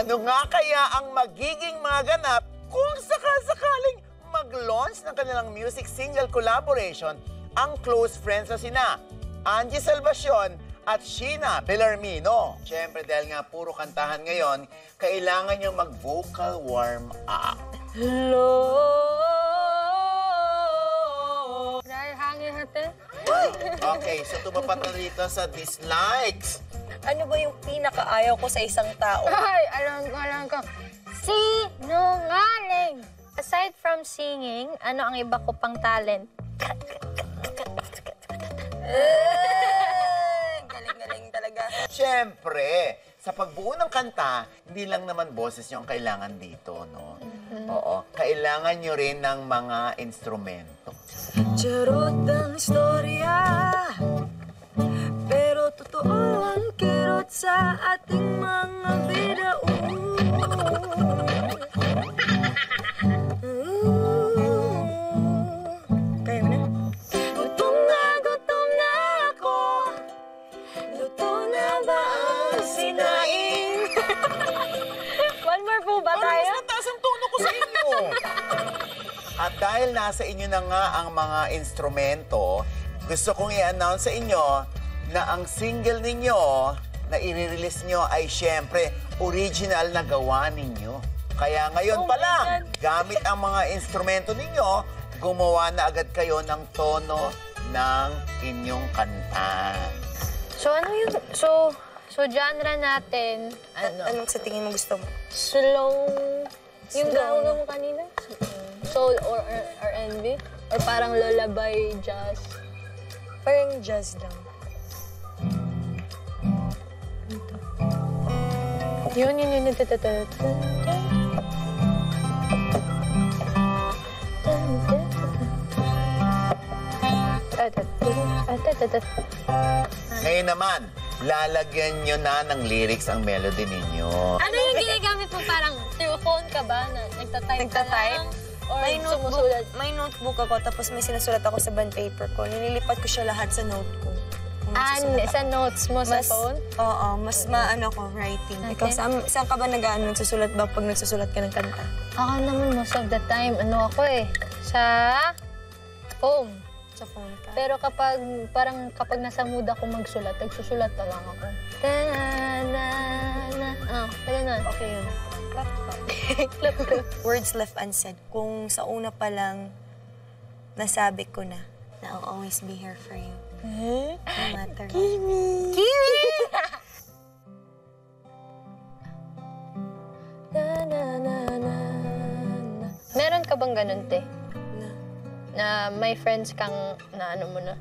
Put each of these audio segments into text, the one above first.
Ano nga kaya ang magiging mga ganap kung sakasakaling mag-launch ng kanilang music single collaboration ang close friends na sina Angie Salvacion at Sheena Bellarmino? Siyempre, dahil nga puro kantahan ngayon, kailangan nyo mag-vocal warm-up. Hello. Dahil hangin hati. Okay, so tumapat na rito sa dislikes. Ano ba yung pinakaayaw ko sa isang tao? Ay, alam ko. Sinungaling! Aside from singing, ano ang iba ko pang talent? Galing-galing talaga. Siyempre, sa pagbuo ng kanta, hindi lang naman boses nyo ang kailangan dito, no? Oo, kailangan nyo rin ng mga instrumento. Charot ang istorya, pero totoo ang kirot sa ating mga bida. Kaya mo na? Gutom na ako. Luto na ba ang sinaing? One more po ba tayo? Mas mataas ang tono ko sa inyo. At dahil nasa inyo na nga ang mga instrumento, gusto kong i-announce sa inyo na ang single ninyo na i-release nyo ay syempre original na gawa ninyo. Kaya ngayon pa lang, gamit ang mga instrumento ninyo, gumawa na agad kayo ng tono ng inyong kanta. So, ano yung... So, genre natin, Anong sa tingin mo gusto mo? slow... Yung gawin mo kanina? Soul or R&B? Or parang lullaby, jazz? Parang jazz lang. Yun. Ngayon naman, lalagyan nyo na ng lyrics ang melody ninyo. Ano yung ginagamit mo? Parang through phone ka ba? Na nagtatype ka lang? Or sumusulat? May notebook ako, tapos may sinusulat ako sa bond paper ko. Nililipat ko siya lahat sa note ko. Sa notes mo sa phone? Oo, mas maano ko, writing. Ikaw, saan ka ba nagsusulat ba pag nagsusulat ka ng kanta? Ako naman most of the time, ako sa phone. Sa phone ka? Pero kapag nasa mood ako magsulat, nagsusulat na lang ako. Pwede na. Okay yun. Clap ko. Words left unsaid. Kung sa una pa lang, nasabi ko na I'll always be here for you. No matter what. Kiwi! Meron ka bang ganun, te? Na may friends kang na ano mo na?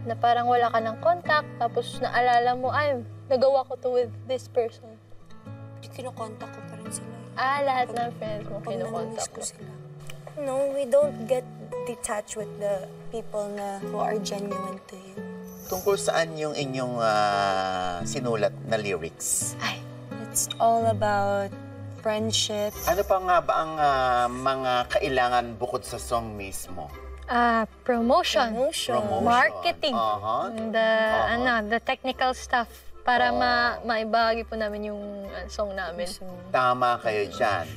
Na parang wala ka ng contact, tapos naalala mo, ay, nagawa ko to with this person. Kinukontak ko pa rin sila. Lahat ng friends mo kinukontak ko mo. sila. No, we don't get detached with the people who are genuine to you. Tungkol saan yung inyong sinulat na lyrics? Ay. It's all about friendship. Ano pa nga ba ang mga kailangan bukod sa song mismo? Promotion. Marketing. The technical stuff para maibahagi po namin yung song namin. Tama kayo dyan.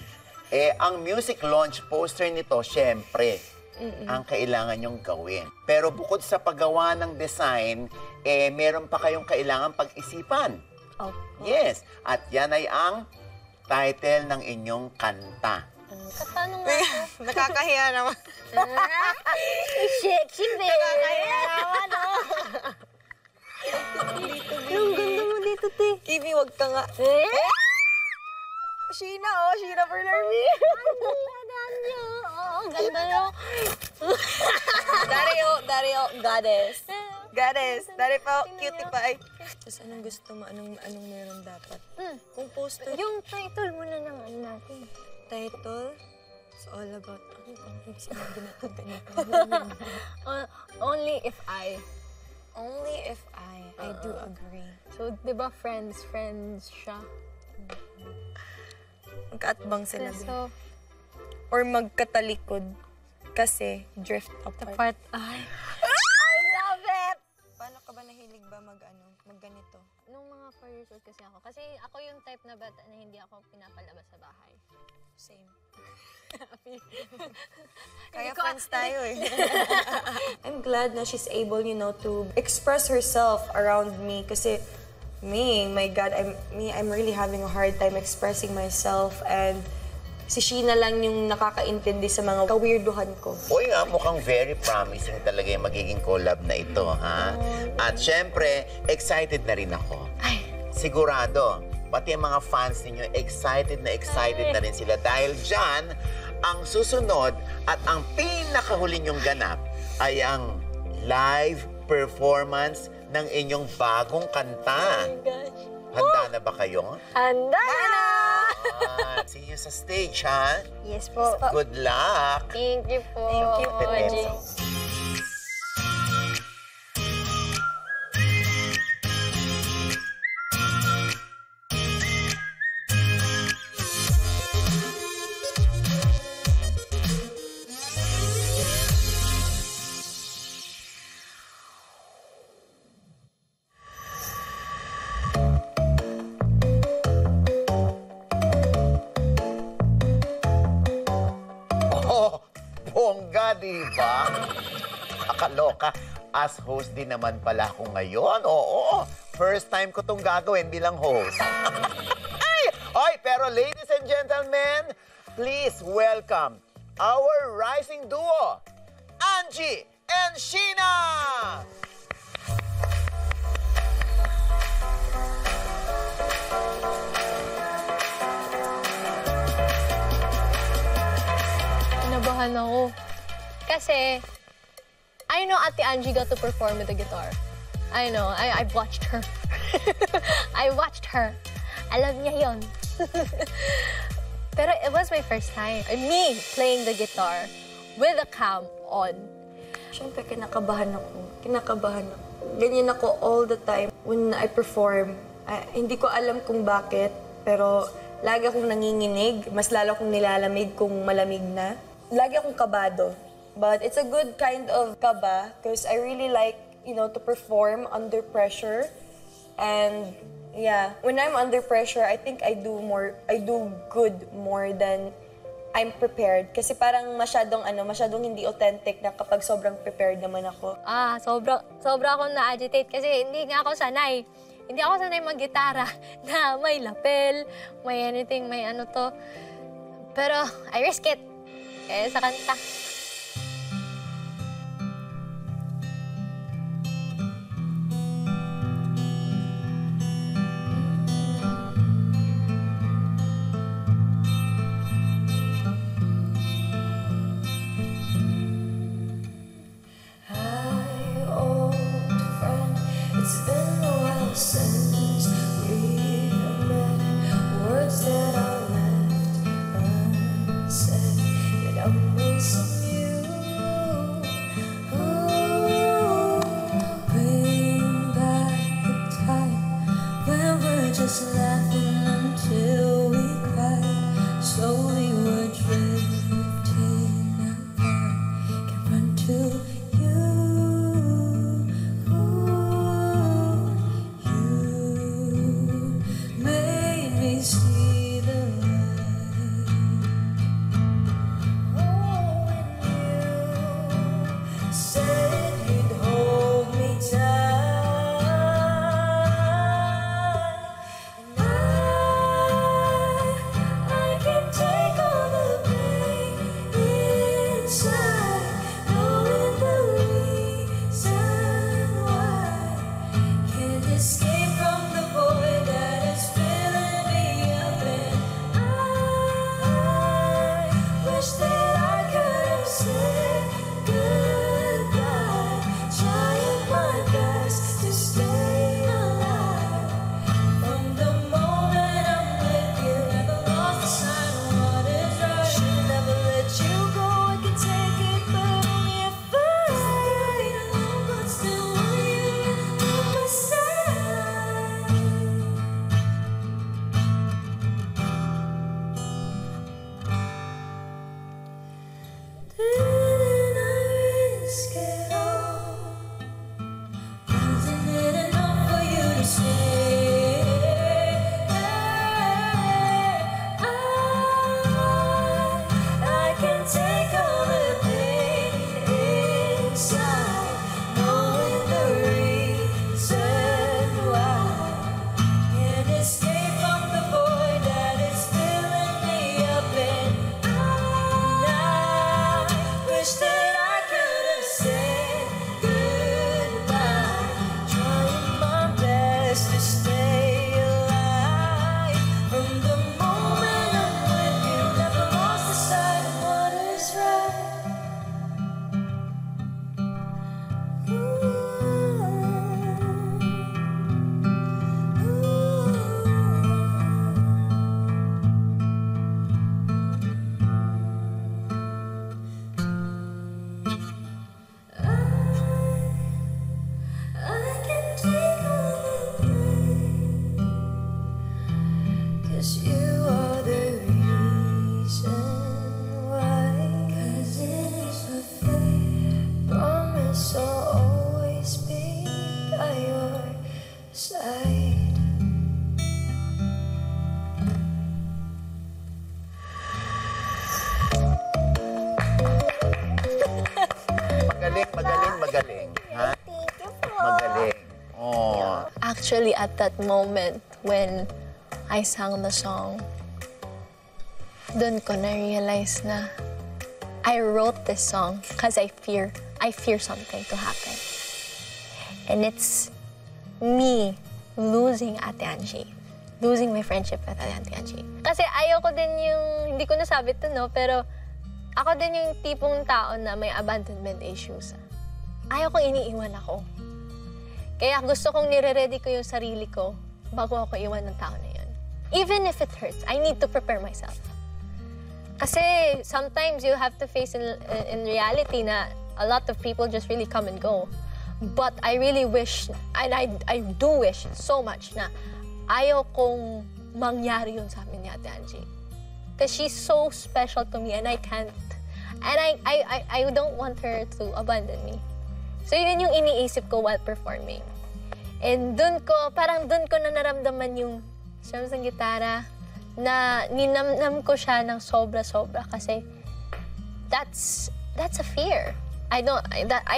Ang music launch poster nito, syempre, ang kailangan nyong gawin. Pero bukod sa paggawa ng design, meron pa kayong kailangan pag-isipan. Oh. Yes. At yan ay ang title ng inyong kanta. Paano nga ito? Nakakahiya naman. Sexy, babe! Nakakahiya naman, Yung ganda mo dito, te. Kiwi, wag ka nga. Sheena, Sheena Bellarmino. Ang ganda nyo. Dario, goddess. Dari pa, cutie pie. Tapos anong gusto mo? Anong meron dapat? Kung poster. Yung title mo na ng natin. Title? It's all about, hindi sinabi natin ganito. Only if I. Only if I do agree. So, di ba friends siya? Magkaatbang sila. So, or magkatalikod. Kasi drift apart. I love it! Paano ka ba nahilig ba mag-ano? magganito. Nung mga 4 years old kasi ako. Kasi ako yung type na bata na hindi ako pinapalabas sa bahay. Same. Kaya friends tayo eh. I'm glad na she's able, you know, to express herself around me kasi my God, I'm really having a hard time expressing myself and si Sheena lang yung nakakaintindi sa mga kawirduhan ko. Uy nga, mukhang very promising talaga yung magiging collab na ito, ha? At syempre, excited na rin ako. Ay. Sigurado, pati ang mga fans ninyo, excited na rin sila. Dahil dyan, ang susunod at ang pinakahuli nyong ganap ay ang live performance ng inyong bagong kanta. Oh my gosh. Handa na ba kayo? Handa na! See you sa stage, ha? Yes po. Good luck! Thank you po. Thank you po. Jing. Oh, bongga, di ba? Akaloka. As host din naman pala ako ngayon. Oo, first time ko itong gagawin bilang host. Ay, pero ladies and gentlemen, please welcome our rising duo, Angie and Sheena! Kinabahan ako. Kasi, I know Ate Angie got to perform with the guitar. I know, I've watched her. I watched her. Alam niya yon. Pero it was my first time. Me playing the guitar with a cam on. Siyempre, kinakabahan ako. Ganyan ako all the time. When I perform, hindi ko alam kung bakit, pero lagi akong nanginginig. Mas lalo akong nilalamig kung malamig na. Lagi akong kabado. But it's a good kind of kaba because I really like, you know, to perform under pressure. And yeah, when I'm under pressure, I think I do good more than I'm prepared. Kasi parang masyadong hindi authentic na kapag sobrang prepared naman ako. Sobra akong na-agitate kasi hindi nga ako sanay. Hindi ako sanay mag-gitara na may lapel, may anything, may ano to. Pero I risk it. Kaya sa kanta. Since we met, words that are left unsaid, that I'm missing you. Ooh, bring back the time when we're just laughing until we cried. Slowly we're drifting apart, can't run to you. See the light. Oh, when you said you'd hold me tight, and I can't take 'Cause you are the reason why. 'Cause it is a fair promise I'll always be by your side. Magaling. Ha? Thank you po. Magaling. Oh. Actually, at that moment when I sang the song, dun ko na-realize na I wrote this song because I fear something to happen. And it's me losing Ate Angie. Losing my friendship with Ate Angie. Kasi ayoko din yung, hindi ko nasabi to, no? Pero ako din yung tipong tao na may abandonment issues. Ayaw kong iniiwan ako. Kaya gusto kong nire-ready ko yung sarili ko bago ako iwan ng tao na yun. Even if it hurts, I need to prepare myself. Kasi sometimes you have to face in reality na a lot of people just really come and go. But I really wish, and I do wish so much na ayaw kong mangyari yun sa amin ni Ate Angie. Because she's so special to me and I can't. And I don't want her to abandon me. So yun yung iniisip ko while performing. And parang dun ko na naramdaman yung strums ng gitara na ninamnam ko siya ng sobra-sobra kasi that's a fear. I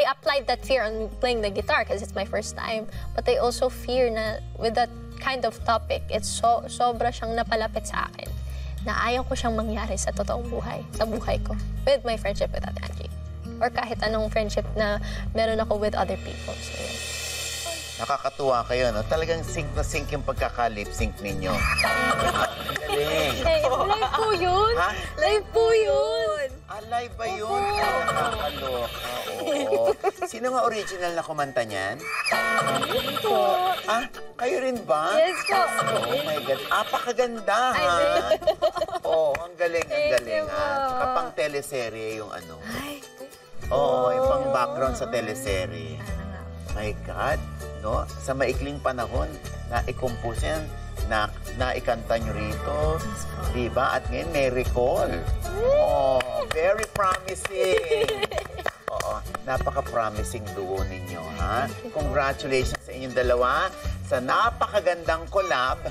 applied that fear on playing the guitar because it's my first time. But I also fear na with that kind of topic, it's sobra siyang napalapit sa akin na ayaw ko siyang mangyari sa totoong buhay, sa buhay ko, with my friendship with Ate Angie. Or kahit anong friendship na meron ako with other people. So, yun. Nakakatuwa kayo, no? Talagang sync na sync yung pagkaka-lip-sync ninyo. Galing. Live po yun? Ha? Live po yun! Live ba yun? Nakakaloka, oo. Sino nga original na kumanta niyan? Po. Kayo rin ba? Yes po. Oh my God. Pakaganda, ha? Oo, ang galing, ha? Tsaka pang teleserye yung ano. Oo, yung pang background sa teleserye. My God, no? Sa maikling panahon, na-compose yan, na-ikanta nyo rito. Diba? At ngayon, may recall. Oh, very promising. Oo, napaka-promising duo ninyo, ha? Congratulations sa inyong dalawa sa napakagandang collab.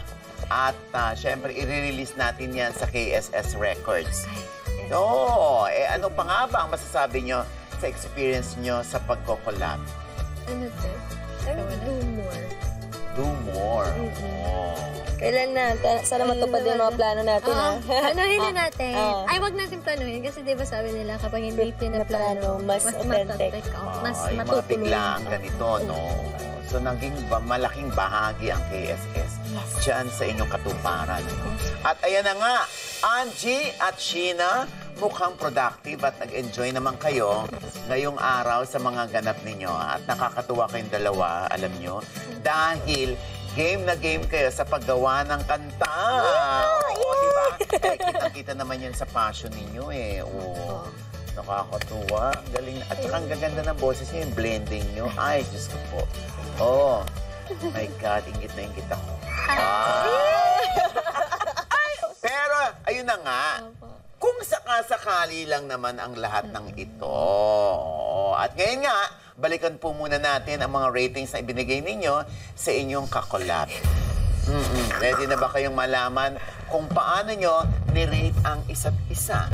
At syempre, i-release natin yan sa KSS Records. No, ano pa nga ba ang masasabi nyo sa experience nyo sa pagko-collab? Ano to? Do more. Do more. Oh. Kailan na? Sana matupad yung mga plano natin, ha? Planuhin na natin. Ay, wag natin planuhin kasi di ba sabi nila kapag hindi pinaplano, mas authentic. Mas Yung mga matutuloy. biglaang ganito, no? So, naging malaking bahagi ang KSS dyan sa inyong katuparan. At ayan na nga, Angie at Sheena, mukhang productive at nag-enjoy naman kayo ngayong araw sa mga ganap ninyo. At nakakatuwa kayong dalawa, alam nyo, dahil game na game kayo sa paggawa ng kanta. Oo, diba? Kitang-kita naman yan sa passion ninyo, eh. Oo. Nakakatuwa. Galing. At saka ang gaganda ng boses niyo, yung blending niyo. Ay, Diyos ko po. Oh, my God, ingit na ingit ako. Pero, ayun na nga. Kung sakasakali lang naman ang lahat ng ito. At ngayon nga, balikan po muna natin ang mga ratings na ibinigay ninyo sa inyong kakolab. Ready na ba kayong malaman kung paano nyo nirate ang isa't isa?